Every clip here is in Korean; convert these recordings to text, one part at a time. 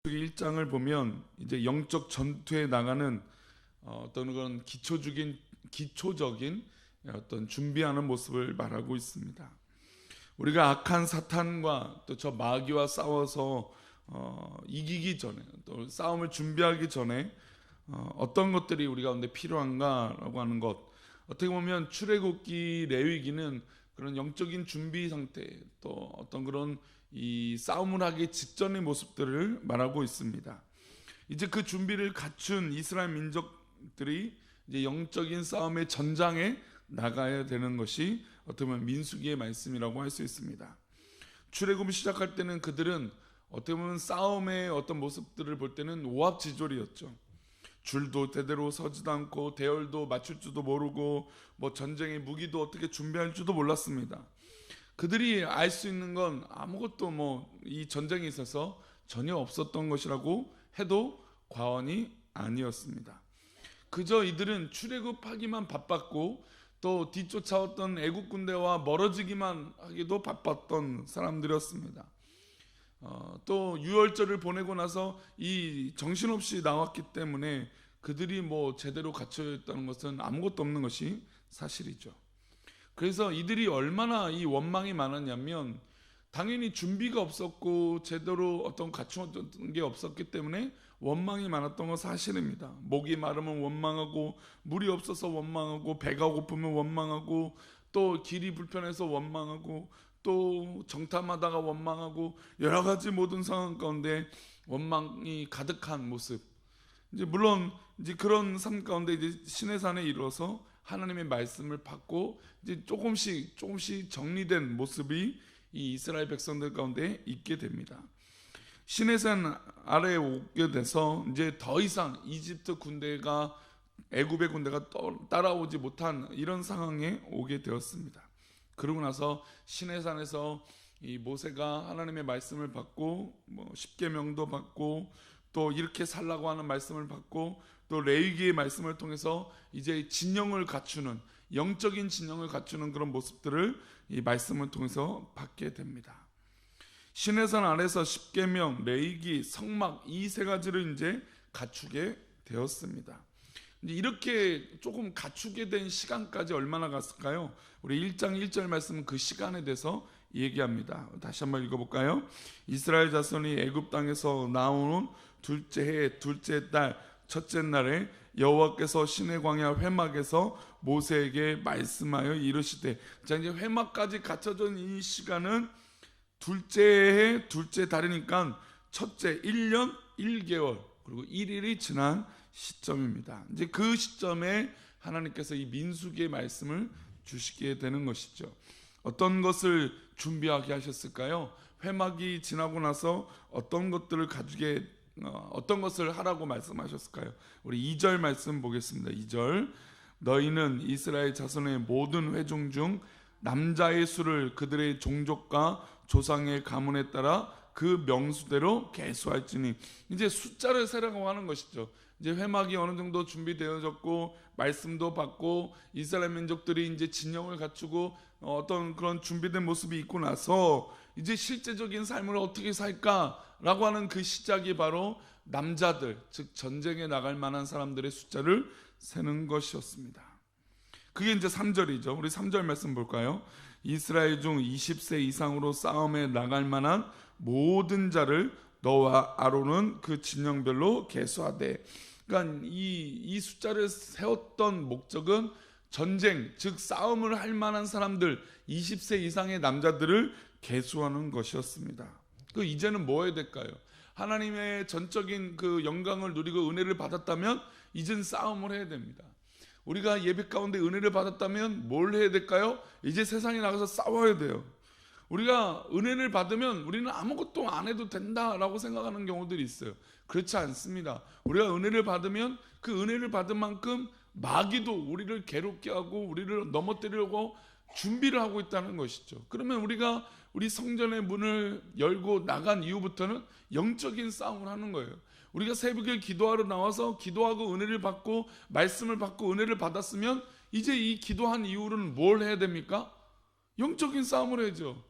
1장을 보면 이제 영적 전투에 나가는 어떤 그런 기초적인 어떤 준비하는 모습을 말하고 있습니다. 우리가 악한 사탄과 또 저 마귀와 싸워서 이기기 전에, 또 싸움을 준비하기 전에 어떤 것들이 우리 가운데 필요한가라고 하는 것, 어떻게 보면 출애굽기, 레위기는 그런 영적인 준비 상태, 또 어떤 그런 이 싸움을 하기 직전의 모습들을 말하고 있습니다. 이제 그 준비를 갖춘 이스라엘 민족들이 이제 영적인 싸움의 전장에 나가야 되는 것이 어떻게 보면 민수기의 말씀이라고 할 수 있습니다. 출애굽을 시작할 때는 그들은 어떻게 보면 싸움의 어떤 모습들을 볼 때는 오합지졸이었죠. 줄도 제대로 서지도 않고 대열도 맞출 줄도 모르고 뭐 전쟁의 무기도 어떻게 준비할 줄도 몰랐습니다. 그들이 알 수 있는 건 아무것도 뭐 이 전쟁에 있어서 전혀 없었던 것이라고 해도 과언이 아니었습니다. 그저 이들은 출애굽하기만 바빴고 또 뒤쫓아왔던 애국 군대와 멀어지기만 하기도 바빴던 사람들이었습니다. 또 유월절을 보내고 나서 이 정신없이 나왔기 때문에 그들이 뭐 제대로 갖춰 있다는 것은 아무것도 없는 것이 사실이죠. 그래서 이들이 얼마나 이 원망이 많았냐면, 당연히 준비가 없었고 제대로 어떤 갖추어진 게 없었기 때문에 원망이 많았던 건 사실입니다. 목이 마르면 원망하고, 물이 없어서 원망하고, 배가 고프면 원망하고, 또 길이 불편해서 원망하고, 또 정탐하다가 원망하고, 여러 가지 모든 상황 가운데 원망이 가득한 모습. 이제 물론 이제 그런 삶 가운데 이제 시내산에 이르러서 하나님의 말씀을 받고 이제 조금씩 정리된 모습이 이 이스라엘 백성들 가운데 있게 됩니다. 시내산 아래에 오게 돼서 이제 더 이상 이집트 군대가, 애굽의 군대가 따라오지 못한 이런 상황에 오게 되었습니다. 그러고 나서 시내산에서 이 모세가 하나님의 말씀을 받고 뭐 십계명도 받고 또 이렇게 살라고 하는 말씀을 받고 또 레위기의 말씀을 통해서 이제 진영을 갖추는, 영적인 진영을 갖추는 그런 모습들을 이 말씀을 통해서 받게 됩니다. 시내산 아래서 십계명, 레위기, 성막 이 세 가지를 이제 갖추게 되었습니다. 이제 이렇게 조금 갖추게 된 시간까지 얼마나 갔을까요? 우리 1장 1절 말씀은 그 시간에 대해서 얘기합니다. 다시 한번 읽어볼까요? 이스라엘 자손이 애굽 땅에서 나오는 둘째 해 둘째 달 첫째 날에 여호와께서 시내 광야 회막에서 모세에게 말씀하여 이르시되, 자 이제 회막까지 갖춰진 이 시간은 둘째 해 둘째 달이니까 첫째 1년 1개월 그리고 1일이 지난 시점입니다. 이제 그 시점에 하나님께서 이 민수기의 말씀을 주시게 되는 것이죠. 어떤 것을 준비하게 하셨을까요? 회막이 지나고 나서 어떤 것들을 어떤 것을 하라고 말씀하셨을까요? 우리 2절 말씀 보겠습니다. 2절, 너희는 이스라엘 자손의 모든 회중 중 남자의 수를 그들의 종족과 조상의 가문에 따라 그 명수대로 계수할지니. 이제 숫자를 세라고 하는 것이죠. 이제 회막이 어느 정도 준비되어졌고 말씀도 받고 이스라엘 민족들이 이제 진영을 갖추고 어떤 그런 준비된 모습이 있고 나서 이제 실제적인 삶을 어떻게 살까라고 하는 그 시작이 바로 남자들, 즉 전쟁에 나갈 만한 사람들의 숫자를 세는 것이었습니다. 그게 이제 3절이죠. 우리 3절 말씀 볼까요? 이스라엘 중 20세 이상으로 싸움에 나갈 만한 모든 자를 너와 아론은 그 진영별로 계수하되. 그러니까 이 숫자를 세웠던 목적은 전쟁, 즉 싸움을 할 만한 사람들 20세 이상의 남자들을 계수하는 것이었습니다. 그 이제는 뭐 해야 될까요? 하나님의 전적인 그 영광을 누리고 은혜를 받았다면 이젠 싸움을 해야 됩니다. 우리가 예배 가운데 은혜를 받았다면 뭘 해야 될까요? 이제 세상에 나가서 싸워야 돼요. 우리가 은혜를 받으면 우리는 아무것도 안 해도 된다라고 생각하는 경우들이 있어요. 그렇지 않습니다. 우리가 은혜를 받으면 그 은혜를 받은 만큼 마귀도 우리를 괴롭게 하고 우리를 넘어뜨리려고 준비를 하고 있다는 것이죠. 그러면 우리가 우리 성전의 문을 열고 나간 이후부터는 영적인 싸움을 하는 거예요. 우리가 새벽에 기도하러 나와서 기도하고 은혜를 받고 말씀을 받고 은혜를 받았으면 이제 이 기도한 이후로는 뭘 해야 됩니까? 영적인 싸움을 해야죠.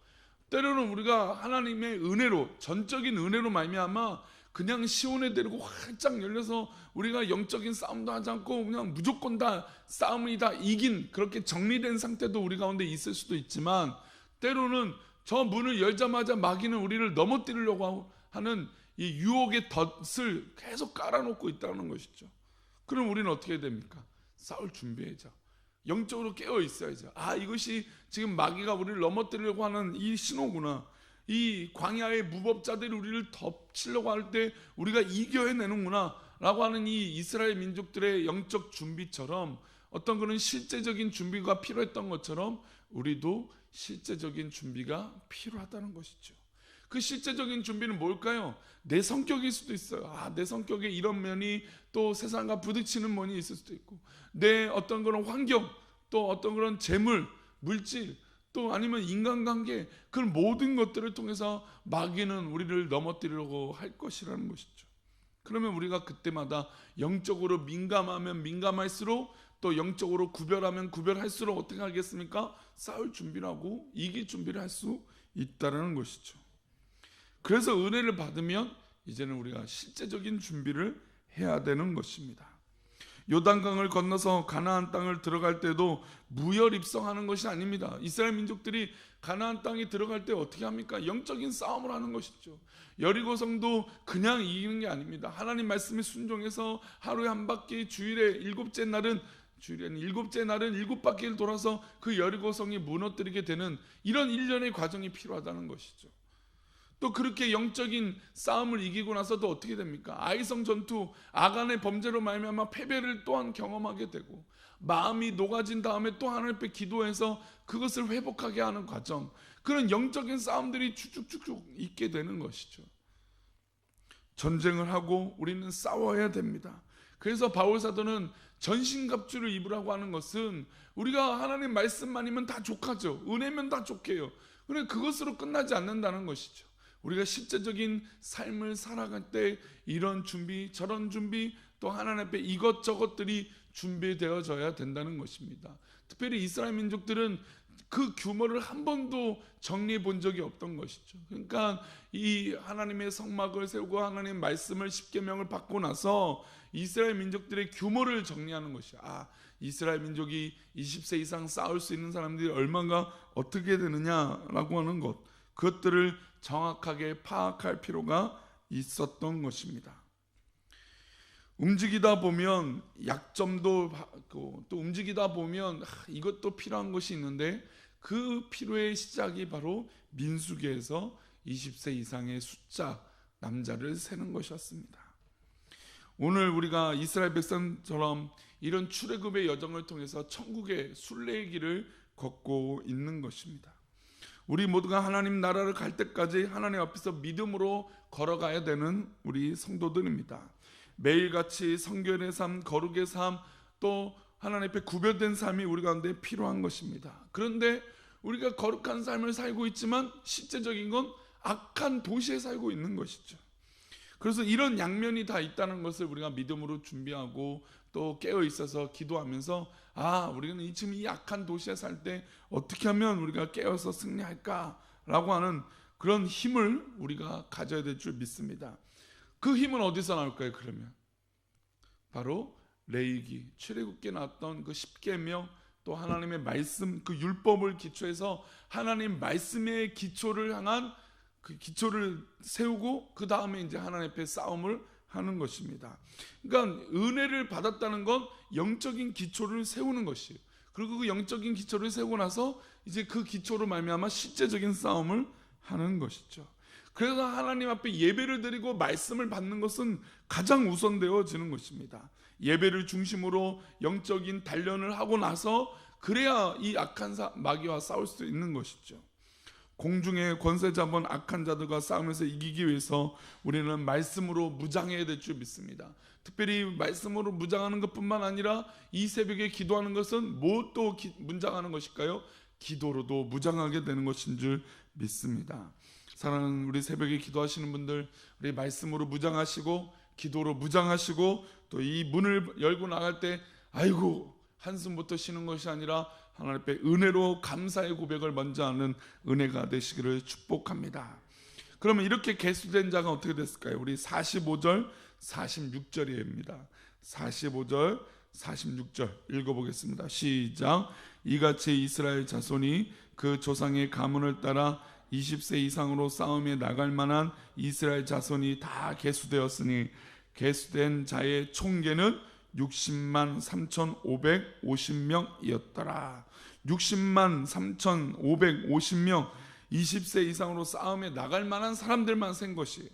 때로는 우리가 하나님의 은혜로, 전적인 은혜로 말미암아 그냥 시온에 데리고 활짝 열려서 우리가 영적인 싸움도 하지 않고 그냥 무조건 다 싸움이 다 이긴 그렇게 정리된 상태도 우리 가운데 있을 수도 있지만, 때로는 저 문을 열자마자 마귀는 우리를 넘어뜨리려고 하는 이 유혹의 덫을 계속 깔아놓고 있다는 것이죠. 그럼 우리는 어떻게 해야 됩니까? 싸울 준비해야죠. 영적으로 깨어 있어야죠. 이것이 지금 마귀가 우리를 넘어뜨리려고 하는 이 신호구나. 이 광야의 무법자들이 우리를 덮치려고 할 때 우리가 이겨내는구나 라고 하는 이 이스라엘 민족들의 영적 준비처럼, 어떤 그런 실제적인 준비가 필요했던 것처럼 우리도 실제적인 준비가 필요하다는 것이죠. 그 실제적인 준비는 뭘까요? 내 성격일 수도 있어요. 내 성격에 이런 면이, 또 세상과 부딪히는 면이 있을 수도 있고, 내 어떤 그런 환경, 또 어떤 그런 재물, 물질, 또 아니면 인간관계, 그런 모든 것들을 통해서 마귀는 우리를 넘어뜨리려고 할 것이라는 것이죠. 그러면 우리가 그때마다 영적으로 민감하면 민감할수록, 또 영적으로 구별하면 구별할수록 어떻게 하겠습니까? 싸울 준비를 하고 이길 준비를 할 수 있다는 것이죠. 그래서 은혜를 받으면 이제는 우리가 실제적인 준비를 해야 되는 것입니다. 요단강을 건너서 가나안 땅을 들어갈 때도 무혈 입성하는 것이 아닙니다. 이스라엘 민족들이 가나안 땅에 들어갈 때 어떻게 합니까? 영적인 싸움을 하는 것이죠. 여리고성도 그냥 이기는 게 아닙니다. 하나님 말씀에 순종해서 하루에 한 바퀴, 주일에 일곱째 날은 7바퀴를 돌아서 그 여리고성이 무너뜨리게 되는 이런 일련의 과정이 필요하다는 것이죠. 또 그렇게 영적인 싸움을 이기고 나서도 어떻게 됩니까? 아이성 전투, 아간의 범죄로 말미암아 패배를 또한 경험하게 되고, 마음이 녹아진 다음에 또 하나님 앞에 기도해서 그것을 회복하게 하는 과정, 그런 영적인 싸움들이 쭉쭉쭉 있게 되는 것이죠. 전쟁을 하고 우리는 싸워야 됩니다. 그래서 바울 사도는 전신갑주를 입으라고 하는 것은, 우리가 하나님 말씀만이면 다 족하죠. 은혜면 다 족해요. 그런데 그것으로 끝나지 않는다는 것이죠. 우리가 실제적인 삶을 살아갈 때 이런 준비, 저런 준비, 또 하나님 앞에 이것저것들이 준비되어져야 된다는 것입니다. 특별히 이스라엘 민족들은 그 규모를 한 번도 정리해 본 적이 없던 것이죠. 그러니까 이 하나님의 성막을 세우고 하나님 말씀을 십계명을 받고 나서 이스라엘 민족들의 규모를 정리하는 것이야. 이스라엘 민족이 20세 이상 싸울 수 있는 사람들이 얼마가 어떻게 되느냐라고 하는 것, 그것들을 정확하게 파악할 필요가 있었던 것입니다. 움직이다 보면 약점도 받고, 또 움직이다 보면 이것도 필요한 것이 있는데, 그 필요의 시작이 바로 민수기에서 20세 이상의 숫자 남자를 세는 것이었습니다. 오늘 우리가 이스라엘 백성처럼 이런 출애굽의 여정을 통해서 천국의 순례의 길을 걷고 있는 것입니다. 우리 모두가 하나님 나라를 갈 때까지 하나님 앞에서 믿음으로 걸어가야 되는 우리 성도들입니다. 매일같이 성결의 삶, 거룩의 삶, 또 하나님 앞에 구별된 삶이 우리 가운데 필요한 것입니다. 그런데 우리가 거룩한 삶을 살고 있지만 실제적인 건 악한 도시에 살고 있는 것이죠. 그래서 이런 양면이 다 있다는 것을 우리가 믿음으로 준비하고 또 깨어 있어서 기도하면서, 우리는 지금 이 악한 도시에 살 때 어떻게 하면 우리가 깨어서 승리할까라고 하는 그런 힘을 우리가 가져야 될 줄 믿습니다. 그 힘은 어디서 나올까요? 그러면 바로 레위기, 출애굽기에 나왔던 그 십계명, 또 하나님의 말씀, 그 율법을 기초해서 하나님 말씀의 기초를 향한 그 기초를 세우고, 그 다음에 이제 하나님 앞에 싸움을 하는 것입니다. 그러니까 은혜를 받았다는 건 영적인 기초를 세우는 것이에요. 그리고 그 영적인 기초를 세우고 나서 이제 그 기초로 말미암아 실제적인 싸움을 하는 것이죠. 그래서 하나님 앞에 예배를 드리고 말씀을 받는 것은 가장 우선되어지는 것입니다. 예배를 중심으로 영적인 단련을 하고 나서 그래야 이 악한 마귀와 싸울 수 있는 것이죠. 공중의 권세 잡은 악한 자들과 싸우면서 이기기 위해서 우리는 말씀으로 무장해야 될 줄 믿습니다. 특별히 말씀으로 무장하는 것뿐만 아니라 이 새벽에 기도하는 것은 무엇도 무장하는 것일까요? 기도로도 무장하게 되는 것인 줄 믿습니다. 사랑하는 우리 새벽에 기도하시는 분들, 우리 말씀으로 무장하시고 기도로 무장하시고, 또 이 문을 열고 나갈 때 한숨부터 쉬는 것이 아니라 하나님 앞에 은혜로 감사의 고백을 먼저 하는 은혜가 되시기를 축복합니다. 그러면 이렇게 계수된 자가 어떻게 됐을까요? 우리 45절 46절입니다. 45절 46절 읽어보겠습니다. 시작. 이같이 이스라엘 자손이 그 조상의 가문을 따라 20세 이상으로 싸움에 나갈 만한 이스라엘 자손이 다 계수되었으니 계수된 자의 총계는 60만 3,550명이었더라. 60만 3,550명, 20세 이상으로 싸움에 나갈 만한 사람들만 센 것이에요.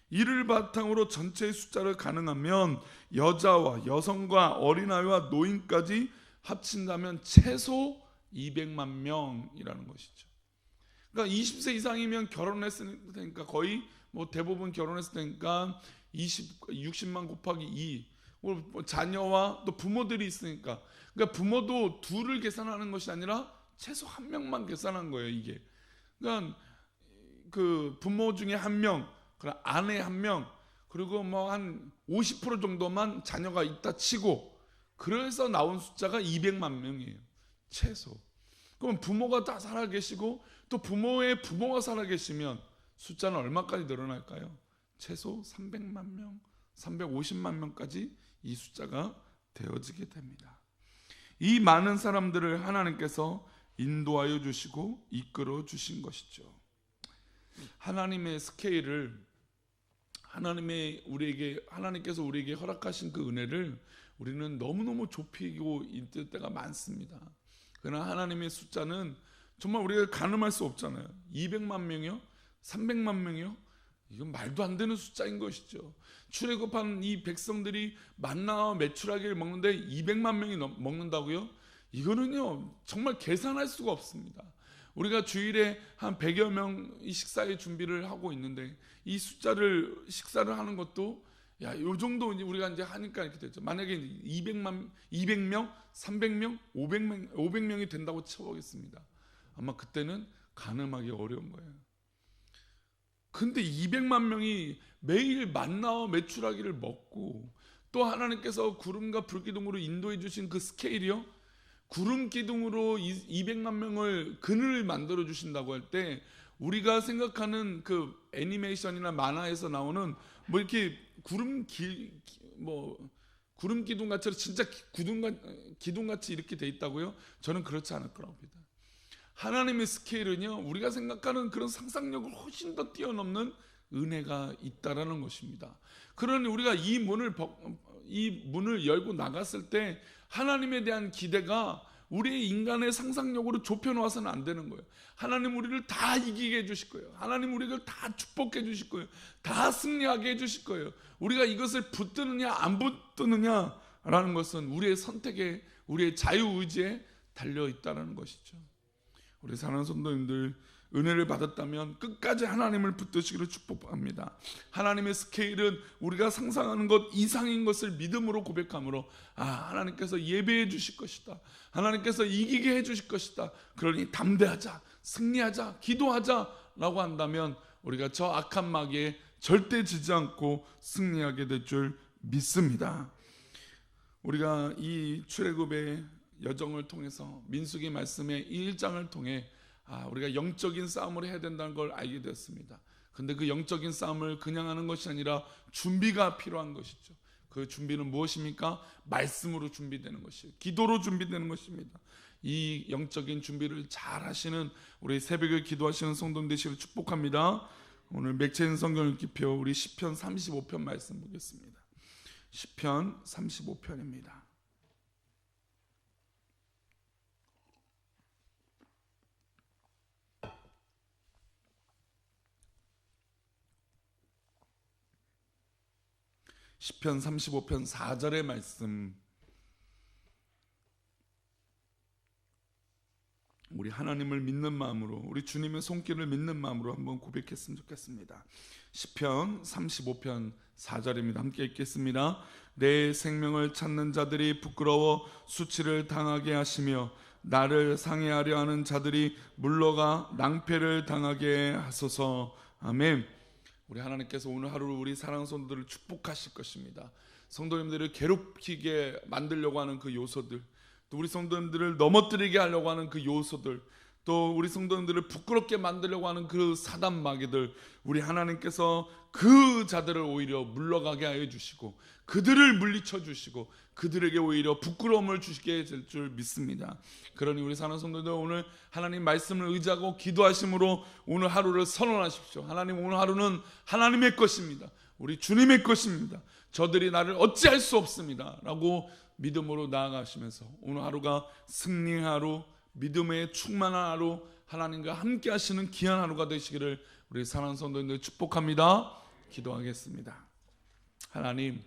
이를 바탕으로 전체의 숫자를 가능하면 여자와 여성과 어린아이와 노인까지 합친다면 최소 200만 명이라는 것이죠. 그러니까 20세 이상이면 결혼했으니까 거의 뭐 대부분 결혼했으니까 60만 곱하기 2, 자녀와 또 부모들이 있으니까, 그러니까 부모도 둘을 계산하는 것이 아니라 최소 한 명만 계산한 거예요. 이게 그러니까 그 부모 중에 한 명, 아내 한 명, 그리고 뭐 한 50% 정도만 자녀가 있다 치고, 그래서 나온 숫자가 200만 명이에요. 최소. 그럼 부모가 다 살아계시고 또 부모의 부모가 살아계시면 숫자는 얼마까지 늘어날까요? 최소 300만 명, 350만 명까지 이 숫자가 되어지게 됩니다. 이 많은 사람들을 하나님께서 인도하여 주시고 이끌어 주신 것이죠. 하나님의 스케일을, 하나님께서 우리에게 허락하신 그 은혜를 우리는 너무너무 좁히고 있을 때가 많습니다. 그러나 하나님의 숫자는 정말 우리가 가늠할 수 없잖아요. 200만 명이요? 300만 명이요? 이건 말도 안 되는 숫자인 것이죠. 출애굽한 이 백성들이 만나와 메추라기를 먹는데 200만 명이 먹는다고요? 이거는요 정말 계산할 수가 없습니다. 우리가 주일에 한 100여 명이 식사의 준비를 하고 있는데 이 식사를 하는 것도 요 정도 우리가 이제 하니까 이렇게 되죠. 만약에 200명, 300명, 500명이 된다고 쳐보겠습니다. 아마 그때는 가늠하기 어려운 거예요. 근데 200만 명이 매일 만나와 메추라기를 먹고, 또 하나님께서 구름과 불기둥으로 인도해 주신 그 스케일이요, 구름 기둥으로 200만 명을 그늘을 만들어 주신다고 할 때 우리가 생각하는 그 애니메이션이나 만화에서 나오는 뭐 이렇게 구름 기둥 같이 진짜 기둥같이 이렇게 돼 있다고요? 저는 그렇지 않을 거라고 봅니다. 하나님의 스케일은요, 우리가 생각하는 그런 상상력을 훨씬 더 뛰어넘는 은혜가 있다라는 것입니다. 그러니 우리가 이 문을 열고 나갔을 때 하나님에 대한 기대가 우리의 인간의 상상력으로 좁혀놓아서는 안 되는 거예요. 하나님 우리를 다 이기게 해주실 거예요. 하나님 우리를 다 축복해 주실 거예요. 다 승리하게 해주실 거예요. 우리가 이것을 붙드느냐 안 붙드느냐라는 것은 우리의 선택에, 우리의 자유의지에 달려있다는 것이죠. 우리 사랑하는 성도님들, 은혜를 받았다면 끝까지 하나님을 붙드시기를 축복합니다. 하나님의 스케일은 우리가 상상하는 것 이상인 것을 믿음으로 고백함으로 하나님께서 예배해 주실 것이다, 하나님께서 이기게 해 주실 것이다, 그러니 담대하자, 승리하자, 기도하자 라고 한다면 우리가 저 악한 마귀에 절대 지지 않고 승리하게 될 줄 믿습니다. 우리가 이 출애굽의 여정을 통해서, 민수기 말씀의 1장을 통해 우리가 영적인 싸움을 해야 된다는 걸 알게 되었습니다. 근데 그 영적인 싸움을 그냥 하는 것이 아니라 준비가 필요한 것이죠. 그 준비는 무엇입니까? 말씀으로 준비되는 것이에요. 기도로 준비되는 것입니다. 이 영적인 준비를 잘 하시는 우리 새벽에 기도하시는 성도님 되시기를 축복합니다. 오늘 맥체인 성경 읽기표 우리 시편 35편 말씀 보겠습니다. 시편 35편입니다. 시편 35편 4절의 말씀, 우리 하나님을 믿는 마음으로, 우리 주님의 손길을 믿는 마음으로 한번 고백했으면 좋겠습니다. 시편 35편 4절입니다. 함께 읽겠습니다. 내 생명을 찾는 자들이 부끄러워 수치를 당하게 하시며 나를 상해하려 하는 자들이 물러가 낭패를 당하게 하소서. 아멘. 우리 하나님께서 오늘 하루 우리 사랑하는 성도들을 축복하실 것입니다. 성도님들을 괴롭히게 만들려고 하는 그 요소들, 또 우리 성도님들을 넘어뜨리게 하려고 하는 그 요소들, 또 우리 성도님들을 부끄럽게 만들려고 하는 그 사단 마귀들, 우리 하나님께서 그 자들을 오히려 물러가게 하여 주시고 그들을 물리쳐 주시고 그들에게 오히려 부끄러움을 주시게 될 줄 믿습니다. 그러니 우리 사는 성도들 오늘 하나님 말씀을 의지하고 기도하심으로 오늘 하루를 선언하십시오. 하나님, 오늘 하루는 하나님의 것입니다. 우리 주님의 것입니다. 저들이 나를 어찌할 수 없습니다 라고 믿음으로 나아가시면서 오늘 하루가 승리의 하루, 믿음의 충만한 하루, 하나님과 함께 하시는 귀한 하루가 되시기를 우리 사랑하는 성도님들 축복합니다. 기도하겠습니다. 하나님,